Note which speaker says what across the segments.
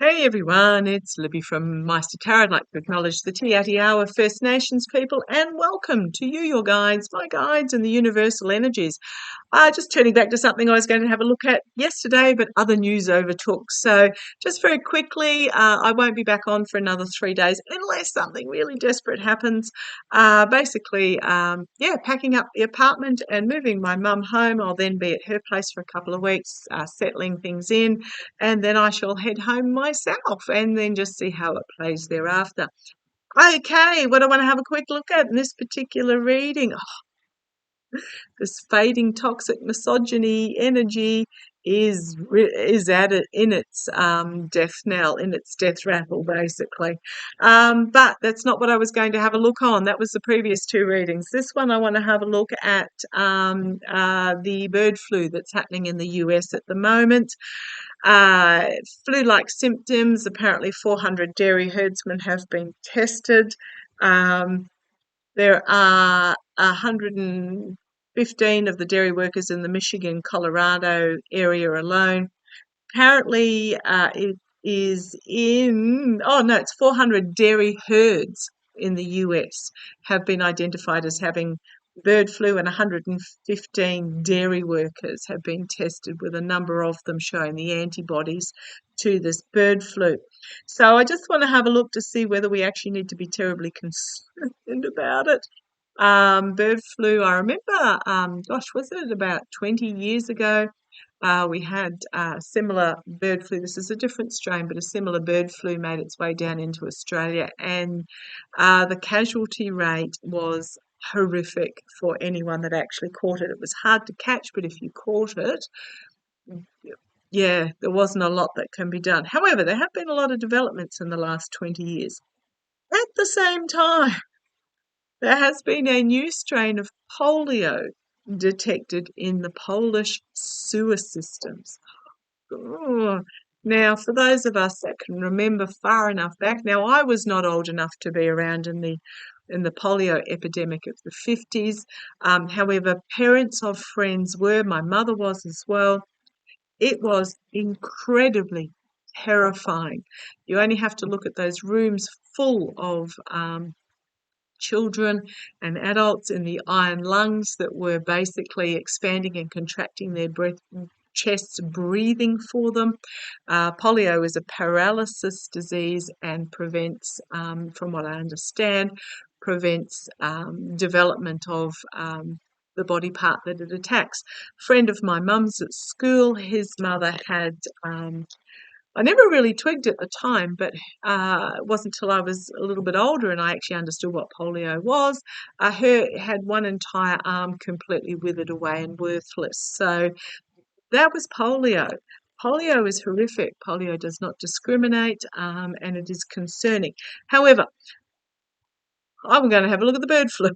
Speaker 1: Hey everyone, it's Libby from maighstirtarot. I'd like to acknowledge the Te Hour First Nations people and welcome to you, your guides, my guides, and the universal energies. Just turning back to something I was going to have a look at yesterday, but other news overtook. So just very quickly, I won't be back on for another 3 days unless something really desperate happens. Packing up the apartment and moving my mum home. I'll then be at her place for a couple of weeks, settling things in, and then I shall head home myself and then just see how it plays thereafter. Okay, what I want to have a quick look at in this particular reading, this fading toxic misogyny energy is at it in its death knell, in its death rattle, basically. But that's not what I was going to have a look on. That was the previous two readings. This one I want to have a look at the bird flu that's happening in the US at the moment. Flu-like symptoms. Apparently 400 dairy herdsmen have been tested. There are 115 of the dairy workers in the Michigan, Colorado area alone. Apparently, it's 400 dairy herds in the US have been identified as having bird flu, and 115 dairy workers have been tested, with a number of them showing the antibodies to this bird flu. So I just want to have a look to see whether we actually need to be terribly concerned about it. Bird flu, I remember, was it about 20 years ago? We had similar bird flu. This is a different strain, but a similar bird flu made its way down into Australia, and the casualty rate was horrific for anyone that actually caught it. It was hard to catch, but if you caught it, yeah, there wasn't a lot that can be done. However, there have been a lot of developments in the last 20 years. At the same time, there has been a new strain of polio detected in the Polish sewer systems. Oh. Now, for those of us that can remember far enough back, now I was not old enough to be around in the polio epidemic of the 50s. However, parents of friends were. My mother was as well. It was incredibly terrifying. You only have to look at those rooms full of children and adults in the iron lungs that were basically expanding and contracting their chests, breathing for them. Polio is a paralysis disease and prevents, from what I understand, development of the body part that it attacks. A friend of my mum's at school, his mother had I never really twigged at the time, but it wasn't until I was a little bit older and I actually understood what polio was. Her had one entire arm completely withered away and worthless. So that was polio. Polio is horrific. Polio does not discriminate, and it is concerning. However, I'm going to have a look at the bird flu.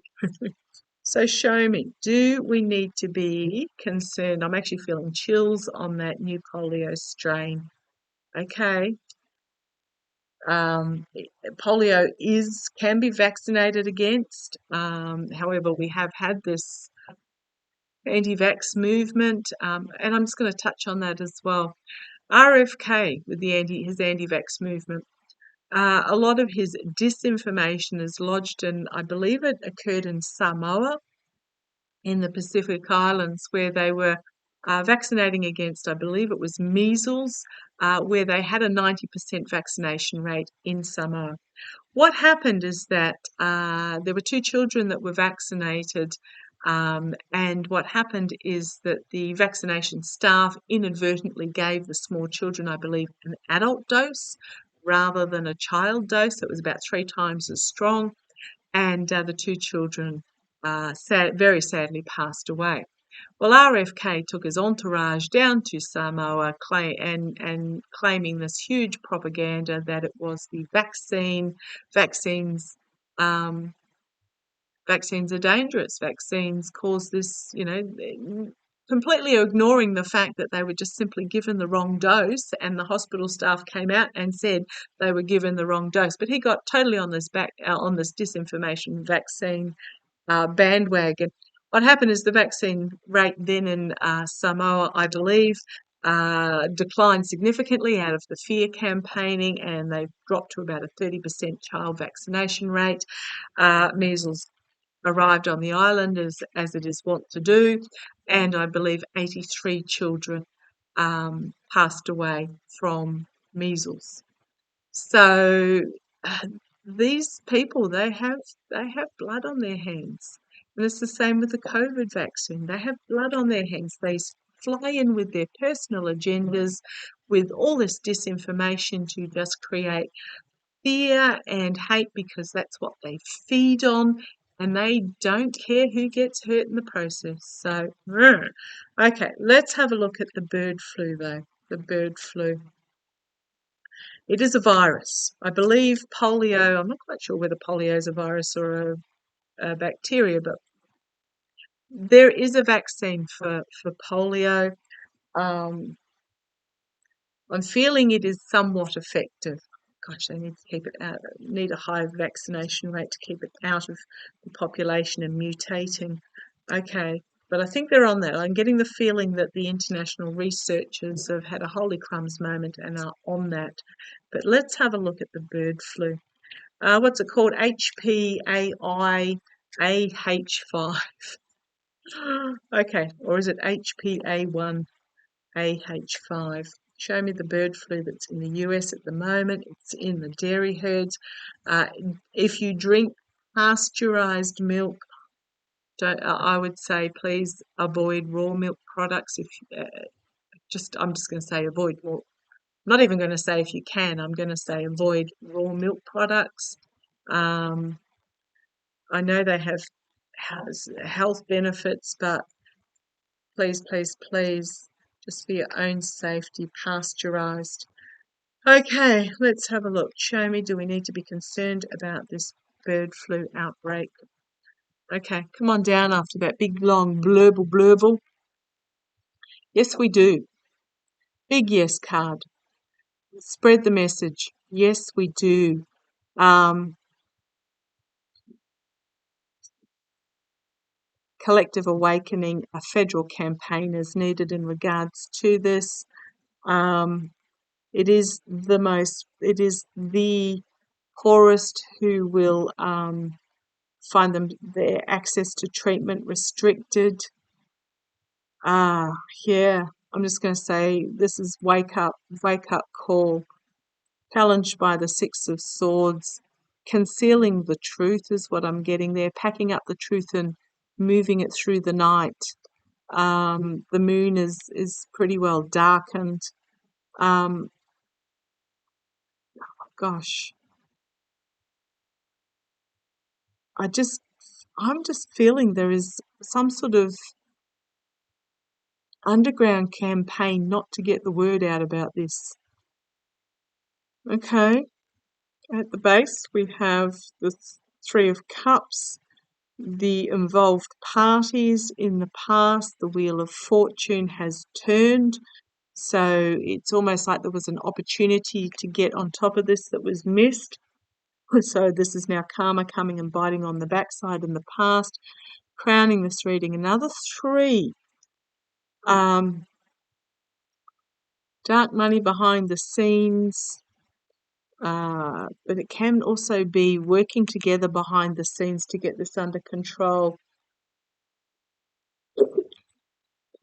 Speaker 1: So show me, do we need to be concerned? I'm actually feeling chills on that new polio strain. Okay. Polio can be vaccinated against. However, we have had this anti-vax movement, and I'm just going to touch on that as well. RFK with his anti-vax movement. A lot of his disinformation is lodged in, I believe it occurred in Samoa, in the Pacific Islands, where they were vaccinating against, I believe it was measles, where they had a 90% vaccination rate in Samoa. What happened is that there were 2 children that were vaccinated, and what happened is that the vaccination staff inadvertently gave the small children, I believe, an adult dose rather than a child dose. It was about 3 times as strong, and the 2 children very sadly passed away. Well, RFK took his entourage down to Samoa and claiming this huge propaganda that it was the vaccines are dangerous. Vaccines cause this, completely ignoring the fact that they were just simply given the wrong dose, and the hospital staff came out and said they were given the wrong dose. But he got totally on this disinformation vaccine bandwagon. What happened is the vaccine rate then in Samoa, I believe, declined significantly out of the fear campaigning, and they've dropped to about a 30% child vaccination rate. Measles arrived on the island as it is wont to do, and I believe 83 children passed away from measles. So these people, they have blood on their hands, and it's the same with the COVID vaccine. They have blood on their hands. They fly in with their personal agendas, with all this disinformation to just create fear and hate, because that's what they feed on, and they don't care who gets hurt in the process. So, okay, let's have a look at the bird flu, though. The bird flu. It is a virus. I believe polio, I'm not quite sure whether polio is a virus or a bacteria, but there is a vaccine for polio. I'm feeling it is somewhat effective. Gosh, they need to keep it out. Need a high vaccination rate to keep it out of the population and mutating. Okay, but I think they're on that. I'm getting the feeling that the international researchers have had a holy crumbs moment and are on that. But let's have a look at the bird flu. What's it called? HPAI-AH5. Okay, or is it HPA1-AH5? Show me the bird flu that's in the US at the moment. It's in the dairy herds. If you drink pasteurized milk, I would say please avoid raw milk products. I'm just going to say avoid raw. I'm not even going to say if you can. I'm going to say avoid raw milk products. I know they have health benefits, but please, please, please, just for your own safety, pasteurized. Okay, let's have a look. Show me, do we need to be concerned about this bird flu outbreak? Okay, come on down after that big long blurble blurble. Yes, we do. Big yes card. Spread the message. Yes, we do. Collective awakening, a federal campaign is needed in regards to this. It is the poorest who will find their access to treatment restricted. Yeah, I'm just going to say this is wake up call. Challenged by the Six of Swords, concealing the truth is what I'm getting there, packing up the truth and moving it through the night. The moon is pretty well darkened. Gosh, I'm just feeling there is some sort of underground campaign not to get the word out about this. Okay, at the base we have the Three of Cups, the involved parties in the past. The Wheel of Fortune has turned, so it's almost like there was an opportunity to get on top of this that was missed. So this is now karma coming and biting on the backside in the past. Crowning this reading, another 3. Dark money behind the scenes, but it can also be working together behind the scenes to get this under control.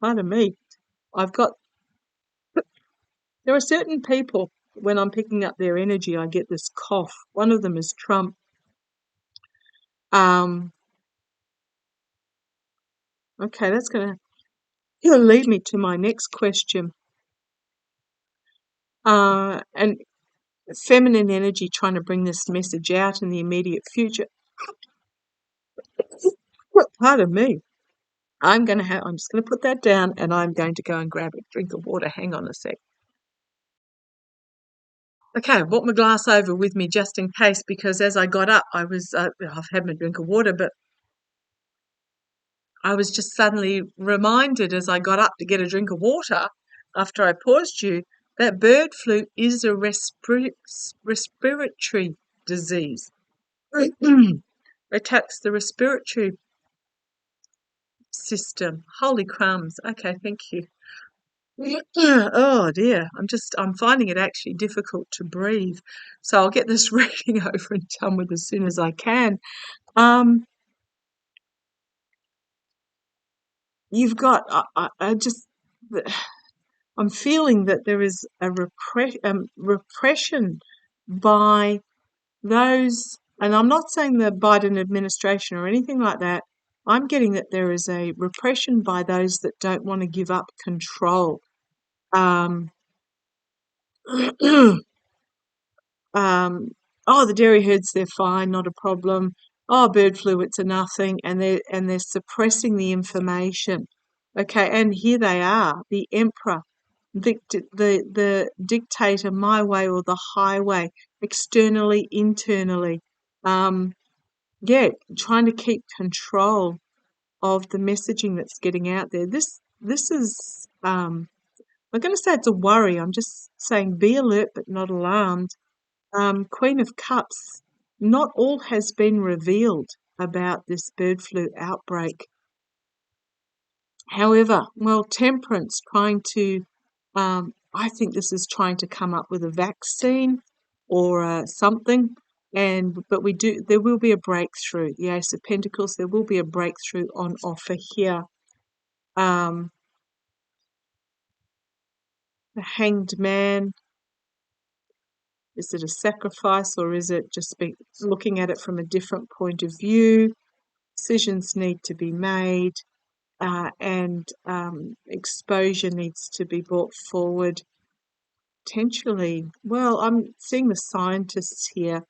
Speaker 1: Pardon me. There are certain people, when I'm picking up their energy, I get this cough. One of them is Trump. Okay, that's going to lead me to my next question. And feminine energy trying to bring this message out in the immediate future. Pardon me. I'm just going to put that down, and I'm going to go and grab a drink of water. Hang on a sec. Okay, I brought my glass over with me just in case, because as I got up, I've had my drink of water, but I was just suddenly reminded as I got up to get a drink of water after I paused you that bird flu is a respiratory disease. It attacks the respiratory system. Holy crumbs. Okay, thank you. Oh dear, I'm finding it actually difficult to breathe. So I'll get this reading over and done with as soon as I can. Um, you've got, I just, I'm feeling that there is a repression by those, and I'm not saying the Biden administration or anything like that. I'm getting that there is a repression by those that don't want to give up control. Um, um, oh, the dairy herds, they're fine, not a problem. Oh, bird flu, it's a nothing, and they're suppressing the information. Okay, and here they are, the emperor, the dictator, my way or the highway, externally, internally. Um, yeah, trying to keep control of the messaging that's getting out there. This is I'm going to say it's a worry. I'm just saying be alert but not alarmed. Queen of Cups, not all has been revealed about this bird flu outbreak. However, well, Temperance trying to, I think this is trying to come up with a vaccine or something, but there will be a breakthrough. The Ace of Pentacles, there will be a breakthrough on offer here. Um, the Hanged Man, is it a sacrifice or is it just looking at it from a different point of view? Decisions need to be made. And exposure needs to be brought forward. Potentially, well, I'm seeing the scientists here,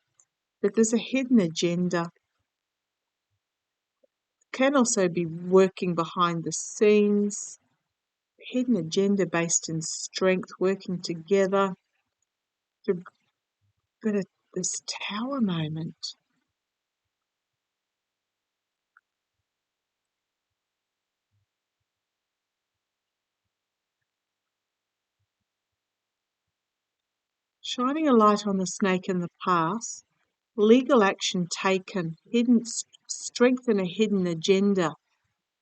Speaker 1: that there's a hidden agenda. Can also be working behind the scenes, hidden agenda based in strength, working together. But at this tower moment, shining a light on the snake in the past, legal action taken, hidden strength and a hidden agenda.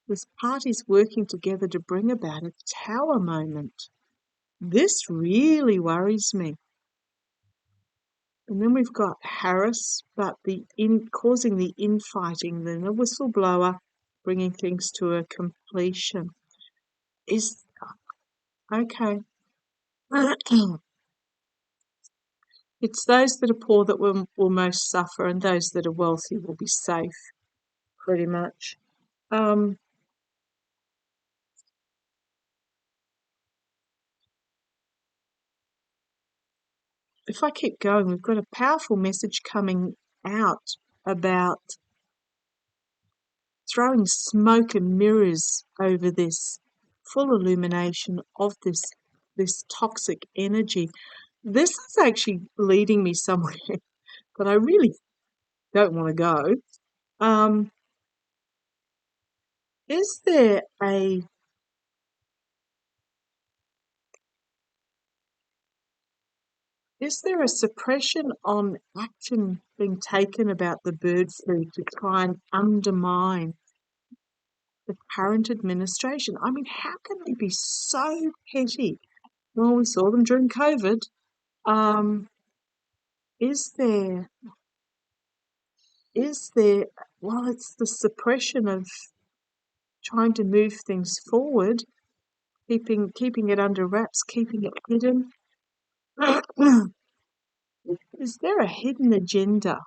Speaker 1: With parties working together to bring about a tower moment. This really worries me. And then we've got Harris, but causing the infighting, then the whistleblower, bringing things to a completion. Is okay. It's those that are poor that will most suffer, and those that are wealthy will be safe, pretty much. If I keep going, we've got a powerful message coming out about throwing smoke and mirrors over this full illumination of this toxic energy. This is actually leading me somewhere that I really don't want to go. Um, is there a suppression on action being taken about the bird flu to try and undermine the current administration? I mean, how can they be so petty? Well, we saw them during COVID. Um, is there well, it's the suppression of trying to move things forward, keeping it under wraps, keeping it hidden. Is there a hidden agenda?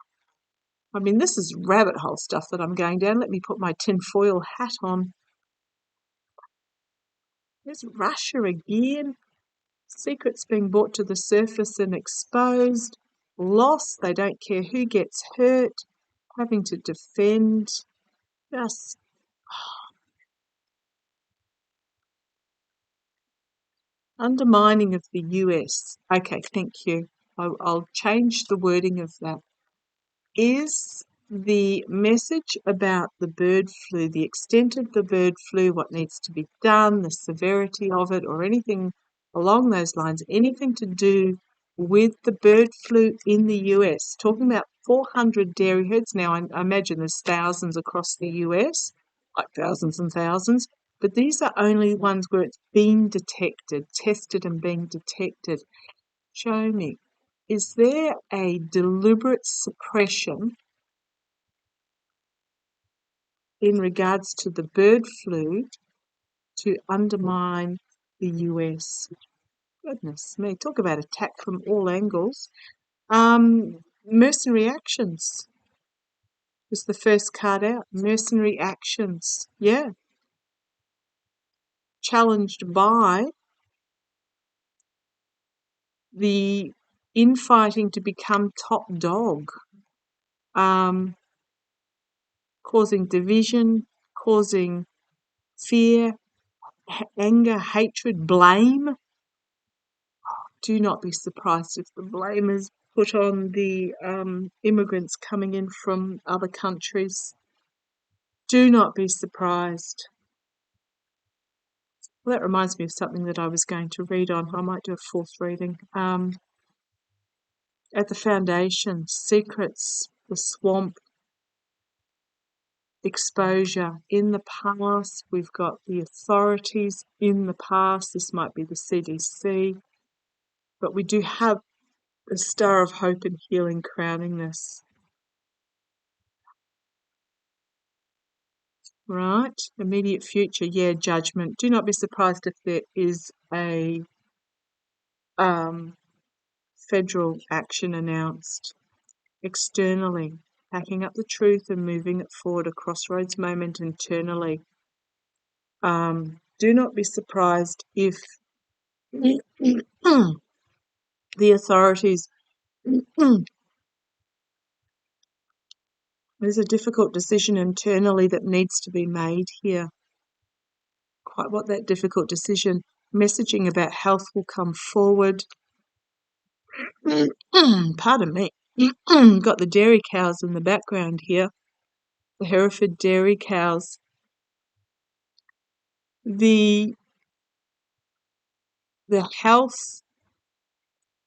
Speaker 1: I mean, this is rabbit hole stuff that I'm going down. Let me put my tinfoil hat on. There's Russia again. Secrets being brought to the surface and exposed. Loss. They don't care who gets hurt. Having to defend. Just undermining of the US. Okay, thank you. I'll change the wording of that. Is the message about the bird flu, the extent of the bird flu, what needs to be done, the severity of it, or anything along those lines, anything to do with the bird flu in the US? Talking about 400 dairy herds now. I imagine there's thousands across the US, like thousands and thousands. But these are only ones where it's been detected, tested and being detected. Show me. Is there a deliberate suppression in regards to the bird flu to undermine the US? Goodness me, talk about attack from all angles. Mercenary actions was the first card out. Mercenary actions, yeah. Challenged by the infighting to become top dog, causing division, causing fear, anger, hatred, blame. Do not be surprised if the blame is put on the immigrants coming in from other countries. Do not be surprised. Well, that reminds me of something that I was going to read on. I might do a fourth reading. At the foundation, secrets, the swamp, exposure. In the past, we've got the authorities. In the past, this might be the CDC. But we do have the star of hope and healing crowning this. Right, immediate future, yeah, judgment. Do not be surprised if there is a federal action announced. Externally, packing up the truth and moving it forward, a crossroads moment internally. Do not be surprised if the authorities, there's a difficult decision internally that needs to be made here. Quite what that difficult decision, messaging about health will come forward. Pardon me. Got the dairy cows in the background here, the Hereford dairy cows. The health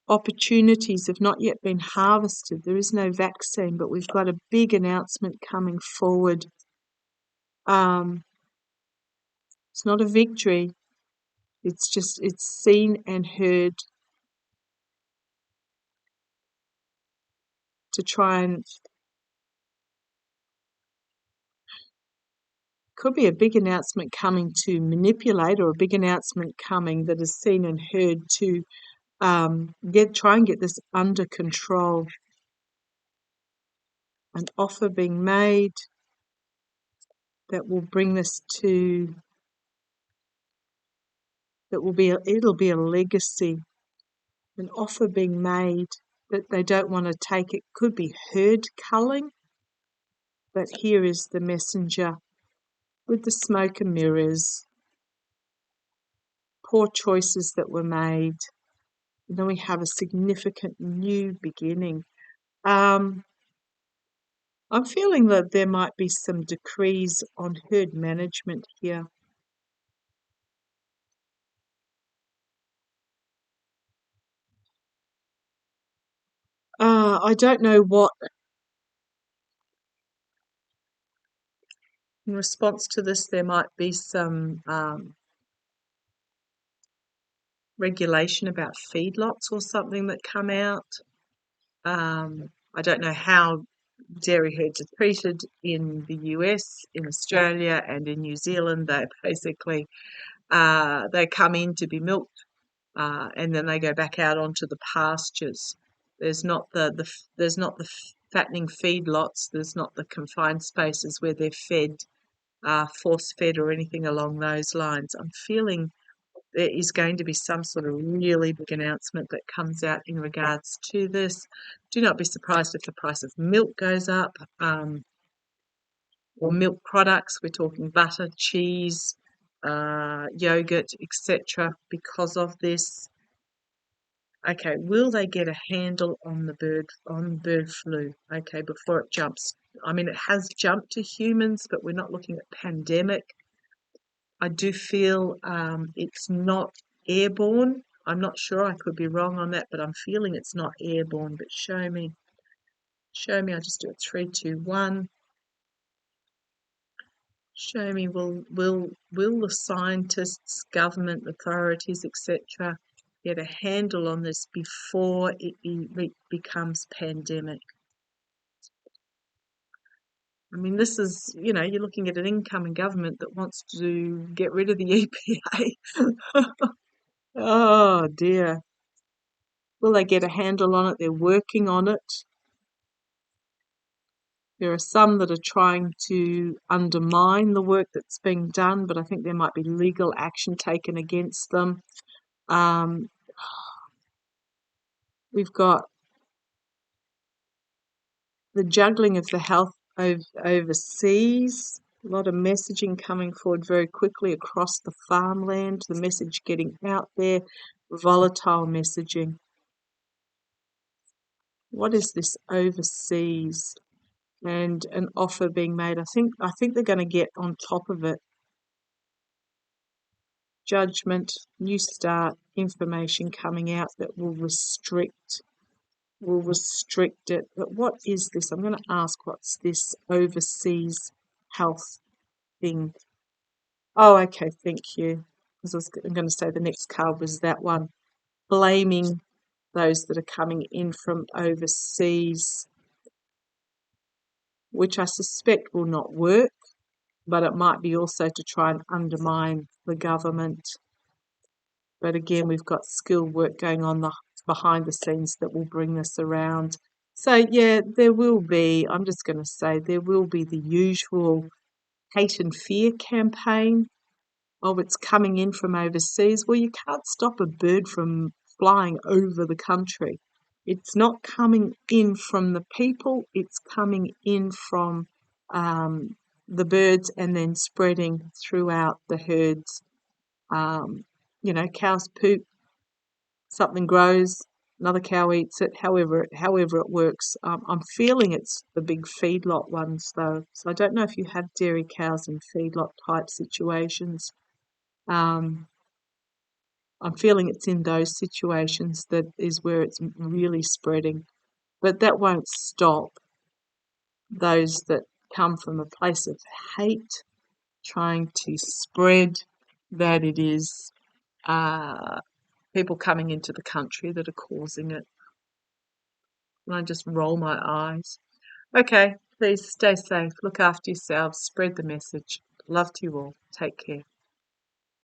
Speaker 1: opportunities have not yet been harvested. There is no vaccine, but we've got a big announcement coming forward. It's not a victory. It's seen and heard to try and, could be a big announcement coming to manipulate, or a big announcement coming that is seen and heard to try and get this under control. An offer being made that will bring this to, it'll be a legacy. An offer being made that they don't want to take. It could be herd culling, but here is the messenger with the smoke and mirrors, poor choices that were made. And then we have a significant new beginning. I'm feeling that there might be some decrees on herd management here. I don't know what, in response to this, there might be some regulation about feedlots or something that come out. I don't know how dairy herds are treated in the US, in Australia, and in New Zealand. They basically they come in to be milked, and then they go back out onto the pastures. There's not the fattening feedlots. There's not the confined spaces where they're fed, force fed, or anything along those lines. I'm feeling there is going to be some sort of really big announcement that comes out in regards to this. Do not be surprised if the price of milk goes up, or milk products. We're talking butter, cheese, yogurt, etc. because of this. Okay, will they get a handle on the bird flu? Okay, before it jumps. I mean, it has jumped to humans, but we're not looking at pandemic. I do feel it's not airborne. I'm not sure, I could be wrong on that, but I'm feeling it's not airborne. But show me. I'll just do it 3, 2, 1. Show me, will the scientists, government authorities, etc., get a handle on this before it becomes pandemic? I mean, this is, you're looking at an incoming government that wants to get rid of the EPA. Oh dear. Will they get a handle on it? They're working on it. There are some that are trying to undermine the work that's being done, but I think there might be legal action taken against them. We've got the juggling of the health overseas. A lot of messaging coming forward very quickly across the farmland, the message getting out there, volatile messaging. What is this overseas? And an offer being made. I think they're going to get on top of it. Judgment, new start, information coming out that will restrict it. But what is this? I'm going to ask, what's this overseas health thing? Oh, okay, thank you. Because I'm going to say the next card was that one. Blaming those that are coming in from overseas, which I suspect will not work, but it might be also to try and undermine the government. But again, we've got skilled work going on behind the scenes that will bring this around. So yeah, there will be, I'm just going to say, there will be the usual hate and fear campaign. Oh, it's coming in from overseas. Well, you can't stop a bird from flying over the country. It's not coming in from the people, it's coming in from the birds and then spreading throughout the herds. Cows poop, something grows, another cow eats it, however it works. I'm feeling it's the big feedlot ones though. So I don't know if you have dairy cows in feedlot type situations. I'm feeling it's in those situations that is where it's really spreading. But that won't stop those that come from a place of hate trying to spread that it is people coming into the country that are causing it. And I just roll my eyes. Okay, please stay safe, look after yourselves, spread the message. Love to you all. Take care.